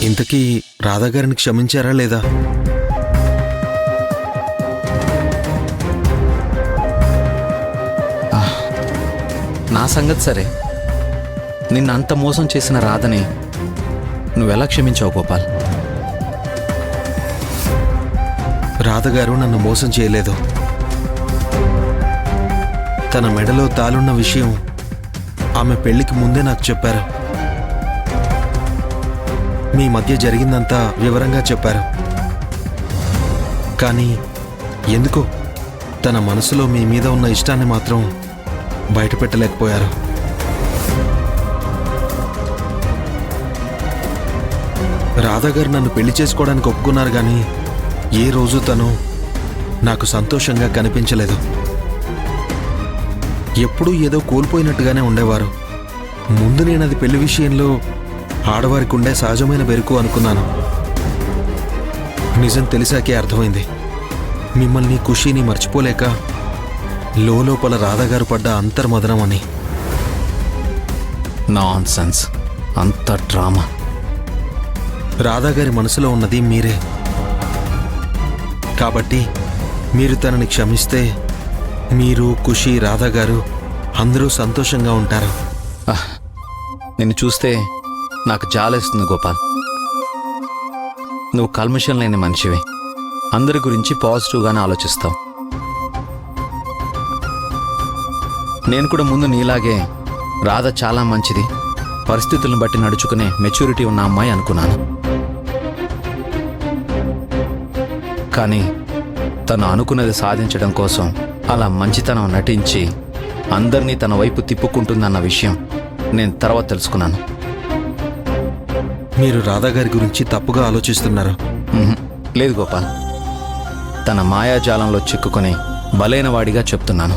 ఇంతకీ రాధాగారిని క్షమించారా లేదా? నా సంగతి సరే, నిన్ను అంత మోసం చేసిన రాధని నువ్వెలా క్షమించావు గోపాల్? రాధగారు నన్ను మోసం చేయలేదు. తన మెడలో తాలున్న విషయం ఆమె పెళ్లికి ముందే నాకు చెప్పారు. మీ మధ్య జరిగిందంతా వివరంగా చెప్పారు. కానీ ఎందుకో తన మనసులో మీ మీద ఉన్న ఇష్టాన్ని మాత్రం బయటపెట్టలేకపోయారు. రాధాగారు నన్ను పెళ్లి చేసుకోవడానికి ఒప్పుకున్నారు, కానీ ఏ రోజు తను నాకు సంతోషంగా కనిపించలేదు. ఎప్పుడూ ఏదో కోల్పోయినట్టుగానే ఉండేవారు. ముందు నేను అది పెళ్లి విషయంలో ఆడవారికి ఉండే సహజమైన బెరుకు అనుకున్నాను. నిజం తెలిసాకే అర్థమైంది. మిమ్మల్ని ఖుషీని మర్చిపోలేక లోపల రాధాగారు పడ్డ అంతర్మదనం అని. నాన్ సెన్స్, అంత డ్రామా. రాధాగారి మనసులో ఉన్నది మీరే. కాబట్టి మీరు తనని క్షమిస్తే మీరు, ఖుషి, రాధాగారు అందరూ సంతోషంగా ఉంటారు. నిన్ను చూస్తే నాకు జాలేస్తుంది గోపాల్. నువ్వు కల్మషం లేని మనిషివి. అందరి గురించి పాజిటివ్గానే ఆలోచిస్తావు. నేను కూడా ముందు నీలాగే రాధ చాలా మంచిది, పరిస్థితులను బట్టి నడుచుకునే మెచ్యూరిటీ ఉన్న అమ్మాయి అనుకున్నాను. కానీ తను అనుకున్నది సాధించడం కోసం అలా మంచితనం నటించి అందరినీ తన వైపు తిప్పుకుంటుందన్న విషయం నేను తర్వాత తెలుసుకున్నాను. మీరు రాధాగారి గురించి తప్పుగా ఆలోచిస్తున్నారు. లేదు గోపాల్, తన మాయాజాలంలో చిక్కుకొని బలైన వాడిగా చెప్తున్నాను.